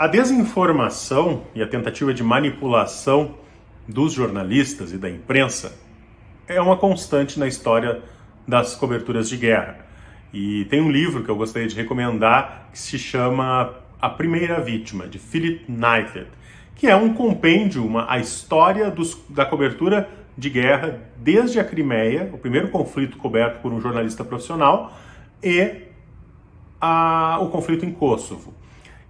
A desinformação e a tentativa de manipulação dos jornalistas e da imprensa é uma constante na história das coberturas de guerra. E tem um livro que eu gostaria de recomendar que se chama A Primeira Vítima, de Philip Knighted, que é um compêndio, a história da cobertura de guerra desde a Crimeia, o primeiro conflito coberto por um jornalista profissional, e o conflito em Kosovo.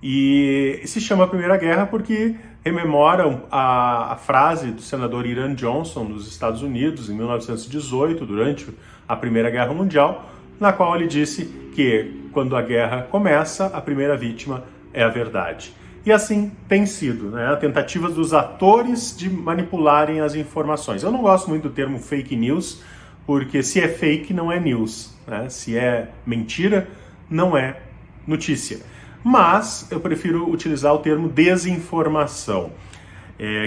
E se chama Primeira Guerra porque rememora a frase do senador Iran Johnson nos Estados Unidos em 1918, durante a Primeira Guerra Mundial, na qual ele disse que quando a guerra começa, a primeira vítima é a verdade. E assim tem sido, né? A tentativa dos atores de manipularem as informações. Eu não gosto muito do termo fake news, porque se é fake não é news, né? Se é mentira, não é notícia. Mas eu prefiro utilizar o termo desinformação,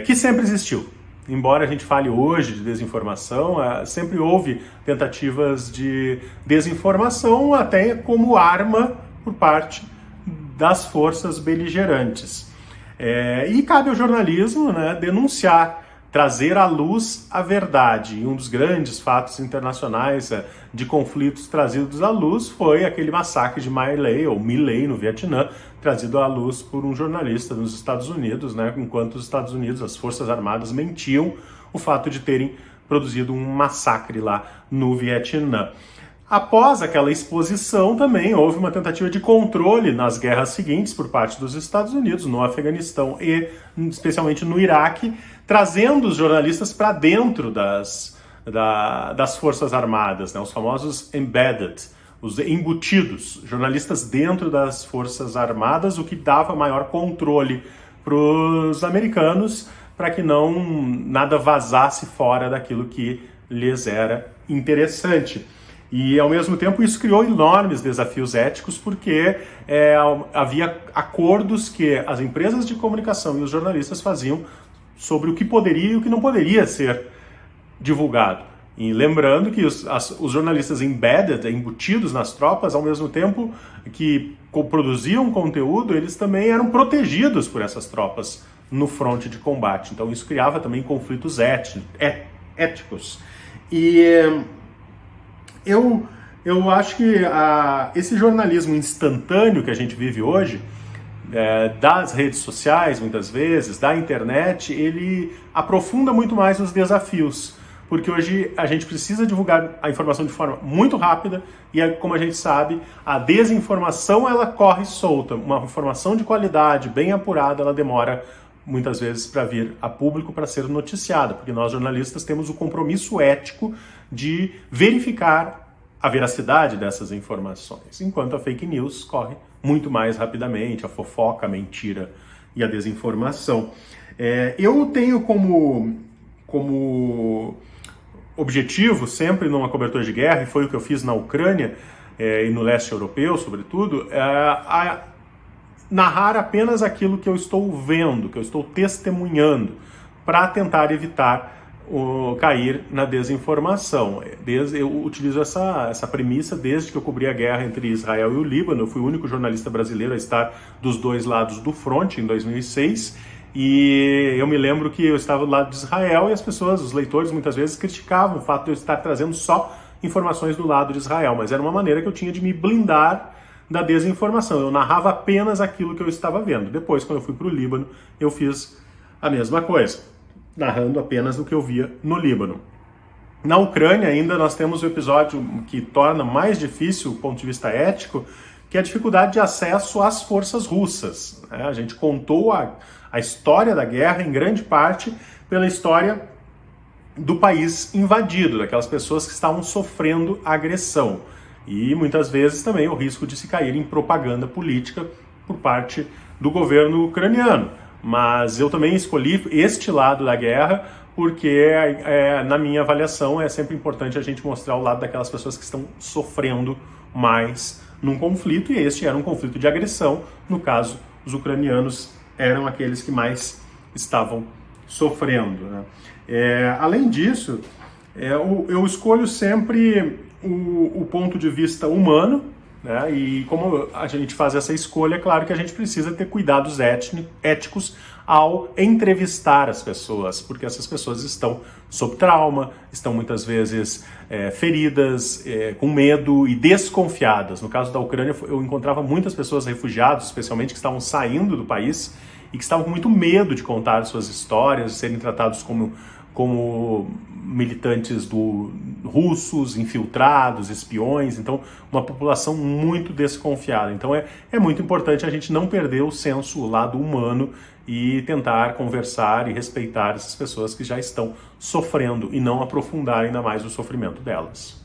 que sempre existiu. Embora a gente fale hoje de desinformação, sempre houve tentativas de desinformação até como arma por parte das forças beligerantes. E cabe ao jornalismo, né, denunciar, trazer à luz a verdade. E um dos grandes fatos internacionais de conflitos trazidos à luz foi aquele massacre de My Lai, ou My Lai, no Vietnã, trazido à luz por um jornalista nos Estados Unidos, né, enquanto os Estados Unidos, as Forças Armadas, mentiam o fato de terem produzido um massacre lá no Vietnã. Após aquela exposição, também houve uma tentativa de controle nas guerras seguintes por parte dos Estados Unidos, no Afeganistão e especialmente no Iraque, trazendo os jornalistas para dentro das Forças Armadas, né? Os famosos embedded, os embutidos, jornalistas dentro das Forças Armadas, o que dava maior controle para os americanos, para que nada vazasse fora daquilo que lhes era interessante. E, ao mesmo tempo, isso criou enormes desafios éticos, porque havia acordos que as empresas de comunicação e os jornalistas faziam sobre o que poderia e o que não poderia ser divulgado. E lembrando que os jornalistas embedded, embutidos nas tropas, ao mesmo tempo que produziam conteúdo, eles também eram protegidos por essas tropas no fronte de combate. Então isso criava também conflitos éticos. E eu acho que esse jornalismo instantâneo que a gente vive hoje, das redes sociais, muitas vezes, da internet, ele aprofunda muito mais os desafios, porque hoje a gente precisa divulgar a informação de forma muito rápida e, como a gente sabe, a desinformação ela corre solta. Uma informação de qualidade, bem apurada, ela demora muitas vezes para vir a público para ser noticiada, porque nós jornalistas temos o compromisso ético de verificar a veracidade dessas informações, enquanto a fake news corre muito mais rapidamente, a fofoca, a mentira e a desinformação. Eu tenho como objetivo, sempre numa cobertura de guerra, e foi o que eu fiz na Ucrânia e no leste europeu, sobretudo, narrar apenas aquilo que eu estou vendo, que eu estou testemunhando, para tentar evitar cair na desinformação. Eu utilizo essa premissa desde que eu cobri a guerra entre Israel e o Líbano. Eu fui o único jornalista brasileiro a estar dos dois lados do fronte em 2006, e eu me lembro que eu estava do lado de Israel e as pessoas, os leitores, muitas vezes criticavam o fato de eu estar trazendo só informações do lado de Israel, mas era uma maneira que eu tinha de me blindar da desinformação. Eu narrava apenas aquilo que eu estava vendo. Depois, quando eu fui para o Líbano, eu fiz a mesma coisa, narrando apenas o que eu via no Líbano. Na Ucrânia ainda nós temos o episódio que torna mais difícil o ponto de vista ético, que é a dificuldade de acesso às forças russas. A gente contou a história da guerra em grande parte pela história do país invadido, daquelas pessoas que estavam sofrendo agressão. E muitas vezes também o risco de se cair em propaganda política por parte do governo ucraniano. Mas eu também escolhi este lado da guerra porque, na minha avaliação, é sempre importante a gente mostrar o lado daquelas pessoas que estão sofrendo mais num conflito, e este era um conflito de agressão. No caso, os ucranianos eram aqueles que mais estavam sofrendo, né? Além disso, eu escolho sempre o ponto de vista humano, né? E como a gente faz essa escolha, é claro que a gente precisa ter cuidados éticos ao entrevistar as pessoas, porque essas pessoas estão sob trauma, estão muitas vezes feridas, com medo e desconfiadas. No caso da Ucrânia, eu encontrava muitas pessoas refugiadas, especialmente que estavam saindo do país e que estavam com muito medo de contar suas histórias, de serem tratados como militantes russos, infiltrados, espiões, então uma população muito desconfiada. Então é muito importante a gente não perder o senso, o lado humano e tentar conversar e respeitar essas pessoas que já estão sofrendo e não aprofundar ainda mais o sofrimento delas.